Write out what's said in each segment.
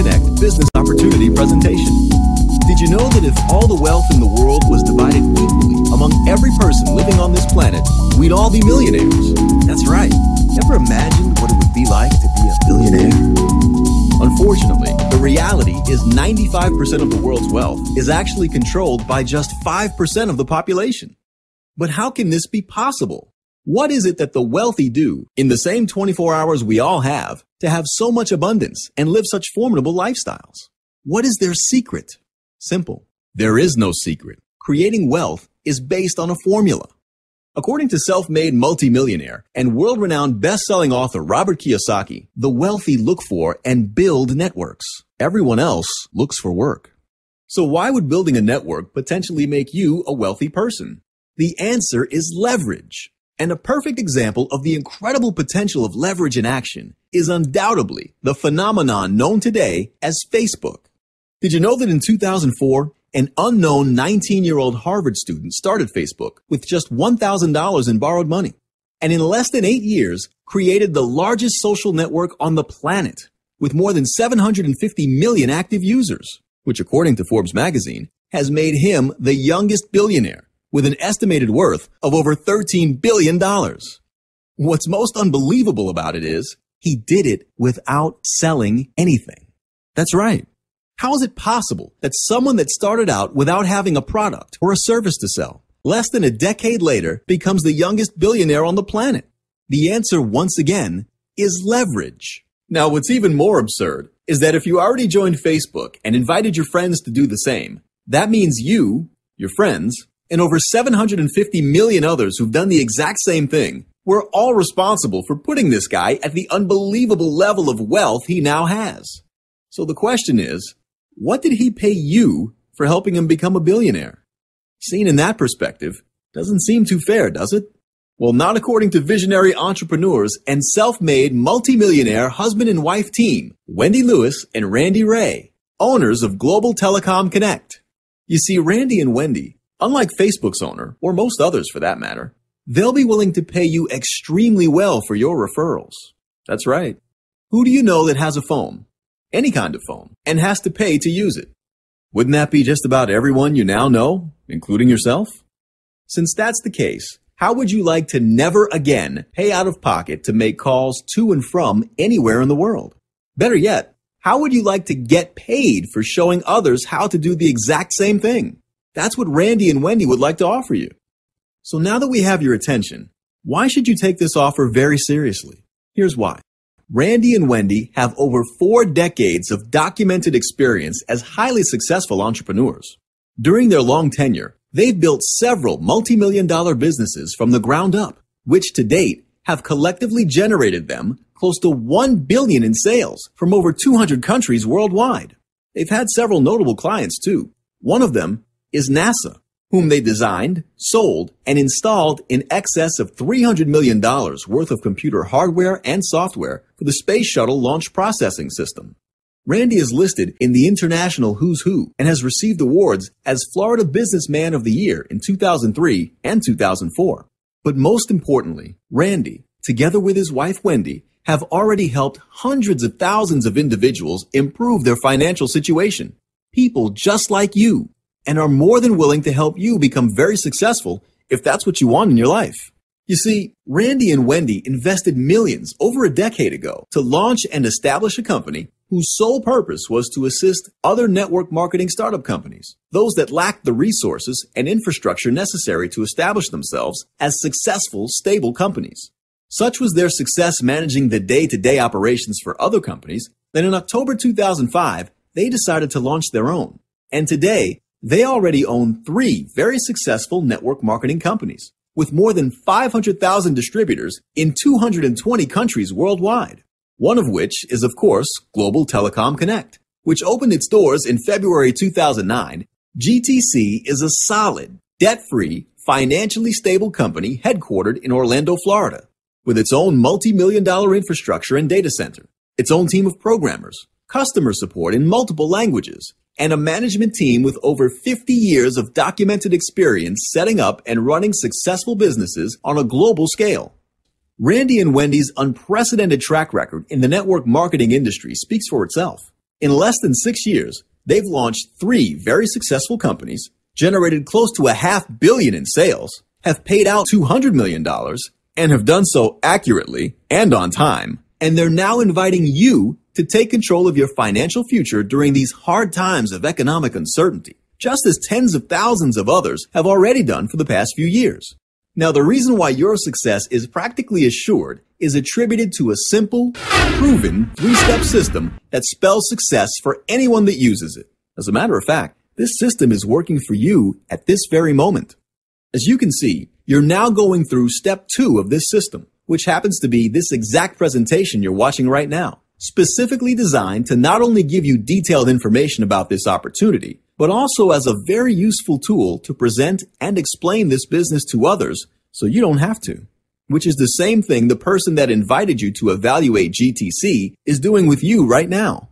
Connect Business Opportunity presentation. Did you know that if all the wealth in the world was divided equally among every person living on this planet, we'd all be millionaires? That's right. Ever imagined what it would be like to be a billionaire? Unfortunately, the reality is 95% of the world's wealth is actually controlled by just 5% of the population. But how can this be possible? What is it that the wealthy do in the same 24 hours we all have to have so much abundance and live such formidable lifestyles? What is their secret? Simple. There is no secret. Creating wealth is based on a formula. According to self-made multimillionaire and world-renowned best-selling author Robert Kiyosaki, the wealthy look for and build networks. Everyone else looks for work. So why would building a network potentially make you a wealthy person? The answer is leverage. And a perfect example of the incredible potential of leverage in action is undoubtedly the phenomenon known today as Facebook. Did you know that in 2004, an unknown 19-year-old Harvard student started Facebook with just $1,000 in borrowed money, and in less than 8 years created the largest social network on the planet with more than 750 million active users, which according to Forbes magazine has made him the youngest billionaire with an estimated worth of over $13 billion. What's most unbelievable about it is he did it without selling anything. That's right. How is it possible that someone that started out without having a product or a service to sell, less than a decade later becomes the youngest billionaire on the planet? The answer, once again, is leverage. Now, what's even more absurd is that if you already joined Facebook and invited your friends to do the same, that means you, your friends, and over 750 million others who've done the exact same thing, we're all responsible for putting this guy at the unbelievable level of wealth he now has. So the question is, what did he pay you for helping him become a billionaire? Seen in that perspective, doesn't seem too fair, does it? Well, not according to visionary entrepreneurs and self-made multimillionaire husband and wife team, Wendy Lewis and Randy Ray, owners of Global Telecom Connect. You see, Randy and Wendy, unlike Facebook's owner, or most others for that matter, they'll be willing to pay you extremely well for your referrals. That's right. Who do you know that has a phone, any kind of phone, and has to pay to use it? Wouldn't that be just about everyone you now know, including yourself? Since that's the case, how would you like to never again pay out of pocket to make calls to and from anywhere in the world? Better yet, how would you like to get paid for showing others how to do the exact same thing? That's what Randy and Wendy would like to offer you. So now that we have your attention, why should you take this offer very seriously? Here's why. Randy and Wendy have over 4 decades of documented experience as highly successful entrepreneurs. During their long tenure, they've built several multi-million-dollar businesses from the ground up, which to date have collectively generated them close to $1 billion in sales from over 200 countries worldwide. They've had several notable clients too. One of them is NASA, whom they designed, sold, and installed in excess of $300 million worth of computer hardware and software for the Space Shuttle Launch Processing System. Randy is listed in the International Who's Who and has received awards as Florida Businessman of the Year in 2003 and 2004. But most importantly, Randy, together with his wife Wendy, have already helped hundreds of thousands of individuals improve their financial situation. People just like you, and are more than willing to help you become very successful if that's what you want in your life. You see, Randy and Wendy invested millions over a decade ago to launch and establish a company whose sole purpose was to assist other network marketing startup companies, those that lacked the resources and infrastructure necessary to establish themselves as successful, stable companies. Such was their success managing the day-to-day operations for other companies that in October 2005, they decided to launch their own. And today, they already own 3 very successful network marketing companies with more than 500,000 distributors in 220 countries worldwide. One of which is, of course, Global Telecom Connect, which opened its doors in February 2009. GTC is a solid, debt-free, financially stable company headquartered in Orlando, Florida, with its own multi-million-dollar infrastructure and data center, its own team of programmers, customer support in multiple languages, and a management team with over 50 years of documented experience setting up and running successful businesses on a global scale. Randy and Wendy's unprecedented track record in the network marketing industry speaks for itself. In less than 6 years, they've launched 3 very successful companies, generated close to $500 million in sales, have paid out $200 million, and have done so accurately and on time. And they're now inviting you to take control of your financial future during these hard times of economic uncertainty, just as tens of thousands of others have already done for the past few years. Now, the reason why your success is practically assured is attributed to a simple, proven 3-step system that spells success for anyone that uses it. As a matter of fact, this system is working for you at this very moment. As you can see, you're now going through step 2 of this system, which happens to be this exact presentation you're watching right now, specifically designed to not only give you detailed information about this opportunity, but also as a very useful tool to present and explain this business to others so you don't have to. Which is the same thing the person that invited you to evaluate GTC is doing with you right now.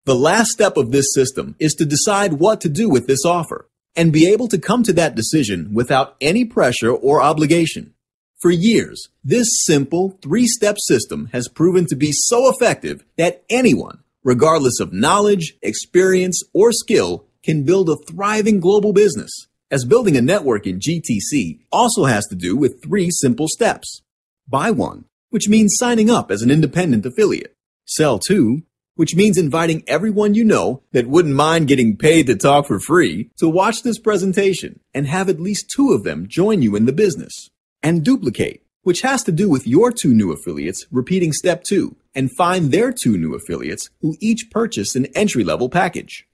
The last step of this system is to decide what to do with this offer and be able to come to that decision without any pressure or obligation. For years, this simple 3-step system has proven to be so effective that anyone, regardless of knowledge, experience, or skill, can build a thriving global business, as building a network in GTC also has to do with 3 simple steps. Buy 1, which means signing up as an independent affiliate. Sell 2, which means inviting everyone you know that wouldn't mind getting paid to talk for free to watch this presentation and have at least 2 of them join you in the business. And duplicate, which has to do with your 2 new affiliates repeating step 2 and find their 2 new affiliates who each purchase an entry-level package.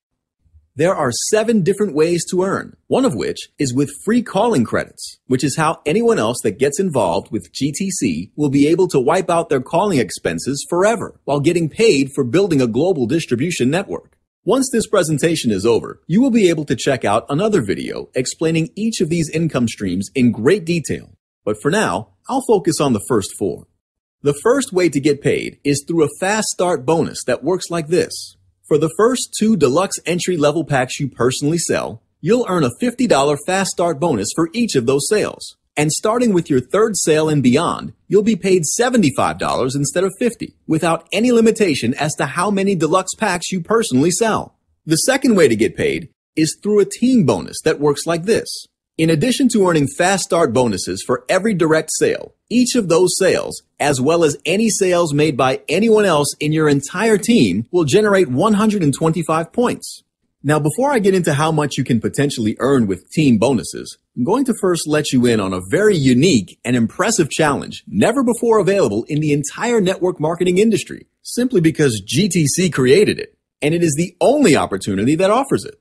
There are 7 different ways to earn, one of which is with free calling credits, which is how anyone else that gets involved with GTC will be able to wipe out their calling expenses forever while getting paid for building a global distribution network. Once this presentation is over, you will be able to check out another video explaining each of these income streams in great detail. But for now, I'll focus on the first 4. The first way to get paid is through a fast start bonus that works like this. For the first 2 deluxe entry-level packs you personally sell, you'll earn a $50 fast start bonus for each of those sales. And starting with your 3rd sale and beyond, you'll be paid $75 instead of $50, without any limitation as to how many deluxe packs you personally sell. The second way to get paid is through a team bonus that works like this. In addition to earning fast start bonuses for every direct sale, each of those sales, as well as any sales made by anyone else in your entire team, will generate 125 points. Now, before I get into how much you can potentially earn with team bonuses, I'm going to first let you in on a very unique and impressive challenge never before available in the entire network marketing industry, simply because GTC created it, and it is the only opportunity that offers it.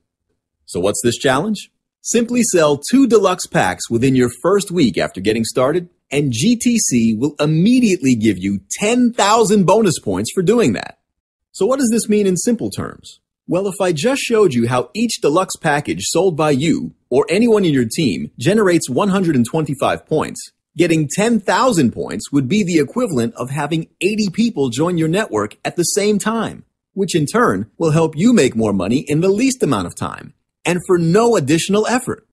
So what's this challenge? Simply sell 2 deluxe packs within your first week after getting started, and GTC will immediately give you 10,000 bonus points for doing that. So what does this mean in simple terms? Well, if I just showed you how each deluxe package sold by you or anyone in your team generates 125 points, getting 10,000 points would be the equivalent of having 80 people join your network at the same time, which in turn will help you make more money in the least amount of time and for no additional effort.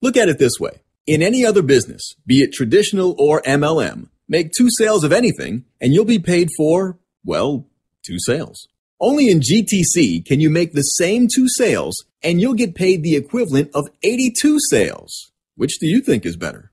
Look at it this way. In any other business, be it traditional or MLM, make 2 sales of anything and you'll be paid for, well, 2 sales. Only in GTC can you make the same 2 sales and you'll get paid the equivalent of 82 sales. Which do you think is better?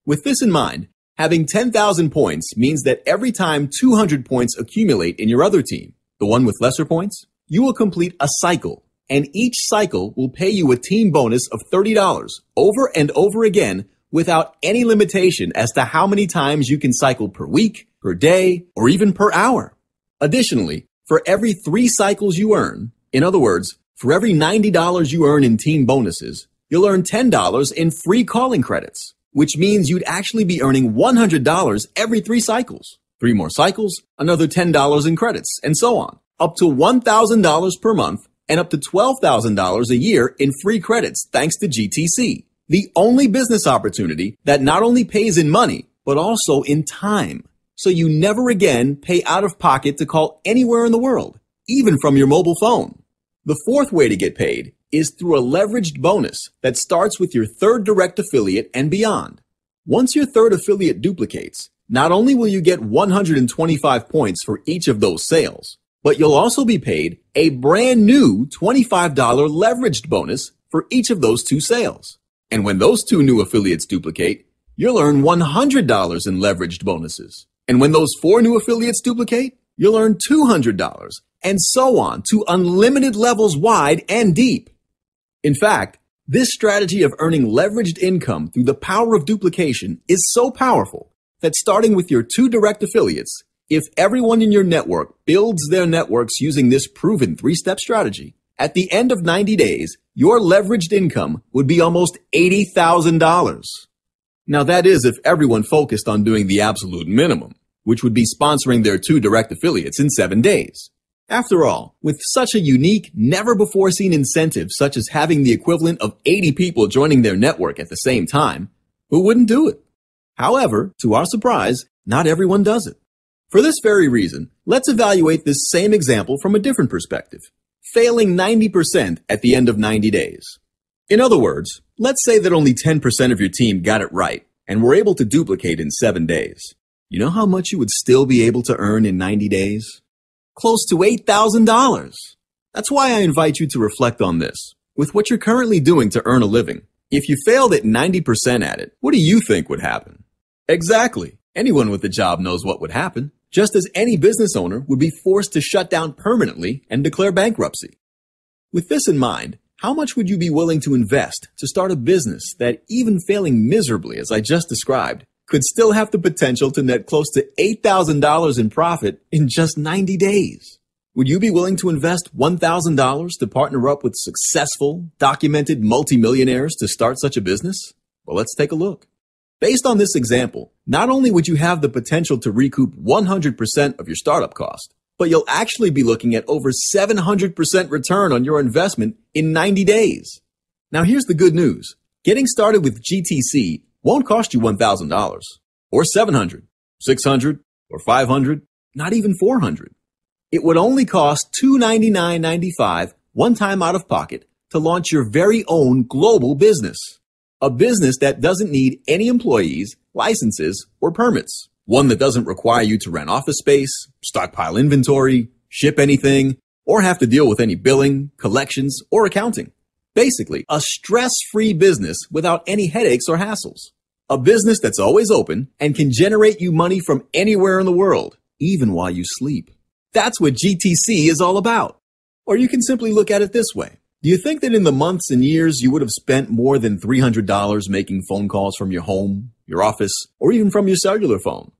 With this in mind, having 10,000 points means that every time 200 points accumulate in your other team, the one with lesser points, you will complete a cycle. And each cycle will pay you a team bonus of $30 over and over again without any limitation as to how many times you can cycle per week, per day, or even per hour. Additionally, for every 3 cycles you earn, in other words, for every $90 you earn in team bonuses, you'll earn $10 in free calling credits, which means you'd actually be earning $100 every 3 cycles. 3 more cycles, another $10 in credits, and so on, up to $1,000 per month and up to $12,000 a year in free credits thanks to GTC, the only business opportunity that not only pays in money, but also in time. So you never again pay out of pocket to call anywhere in the world, even from your mobile phone. The 4th way to get paid is through a leveraged bonus that starts with your 3rd direct affiliate and beyond. Once your 3rd affiliate duplicates, not only will you get 125 points for each of those sales, But you'll also be paid a brand new $25 leveraged bonus for each of those 2 sales. And when those 2 new affiliates duplicate, you'll earn $100 in leveraged bonuses. And when those 4 new affiliates duplicate, you'll earn $200, and so on to unlimited levels wide and deep. In fact, this strategy of earning leveraged income through the power of duplication is so powerful that starting with your 2 direct affiliates, if everyone in your network builds their networks using this proven 3-step strategy, at the end of 90 days, your leveraged income would be almost $80,000. Now that is if everyone focused on doing the absolute minimum, which would be sponsoring their 2 direct affiliates in 7 days. After all, with such a unique, never-before-seen incentive such as having the equivalent of 80 people joining their network at the same time, who wouldn't do it? However, to our surprise, not everyone does it. For this very reason, let's evaluate this same example from a different perspective, failing 90% at the end of 90 days. In other words, let's say that only 10% of your team got it right and were able to duplicate in 7 days. You know how much you would still be able to earn in 90 days? Close to $8,000. That's why I invite you to reflect on this. With what you're currently doing to earn a living, if you failed at 90% at it, what do you think would happen? Exactly. Anyone with a job knows what would happen, just as any business owner would be forced to shut down permanently and declare bankruptcy. With this in mind, how much would you be willing to invest to start a business that, even failing miserably as I just described, could still have the potential to net close to $8,000 in profit in just 90 days? Would you be willing to invest $1,000 to partner up with successful, documented multimillionaires to start such a business? Well, let's take a look. Based on this example, not only would you have the potential to recoup 100% of your startup cost, but you'll actually be looking at over 700% return on your investment in 90 days. Now here's the good news. Getting started with GTC won't cost you $1,000, or $700, $600, or $500, not even $400. It would only cost $299.95 one time out of pocket to launch your very own global business. A business that doesn't need any employees, licenses, or permits. One that doesn't require you to rent office space, stockpile inventory, ship anything, or have to deal with any billing, collections, or accounting. Basically, a stress-free business without any headaches or hassles. A business that's always open and can generate you money from anywhere in the world, even while you sleep. That's what GTC is all about. Or you can simply look at it this way. Do you think that in the months and years you would have spent more than $300 making phone calls from your home, your office, or even from your cellular phone?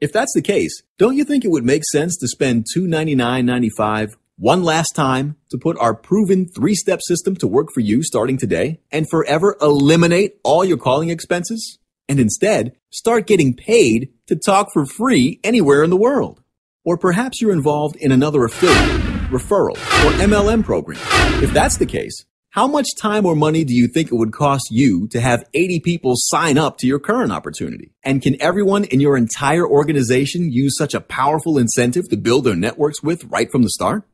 If that's the case, don't you think it would make sense to spend $299.95 one last time to put our proven 3-step system to work for you starting today and forever eliminate all your calling expenses? And instead, start getting paid to talk for free anywhere in the world. Or perhaps you're involved in another affiliate, referral, or MLM program. If that's the case, how much time or money do you think it would cost you to have 80 people sign up to your current opportunity? And can everyone in your entire organization use such a powerful incentive to build their networks with right from the start?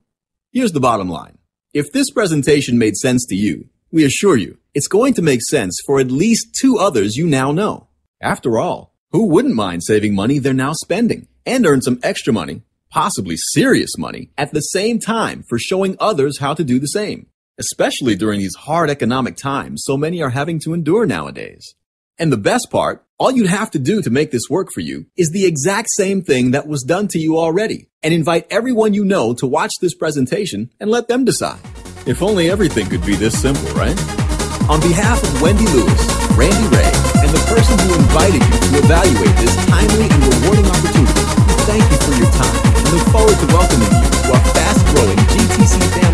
Here's the bottom line. If this presentation made sense to you, we assure you, it's going to make sense for at least 2 others you now know. After all, who wouldn't mind saving money they're now spending and earn some extra money, possibly serious money, at the same time for showing others how to do the same, especially during these hard economic times so many are having to endure nowadays. And the best part, all you'd have to do to make this work for you is the exact same thing that was done to you already, and invite everyone you know to watch this presentation and let them decide. If only everything could be this simple, right? On behalf of Wendy Lewis, Randy Ray, and the person who invited you to evaluate this timely and rewarding opportunity, thank you for your time and look forward to welcoming you to our fast-growing GTC family.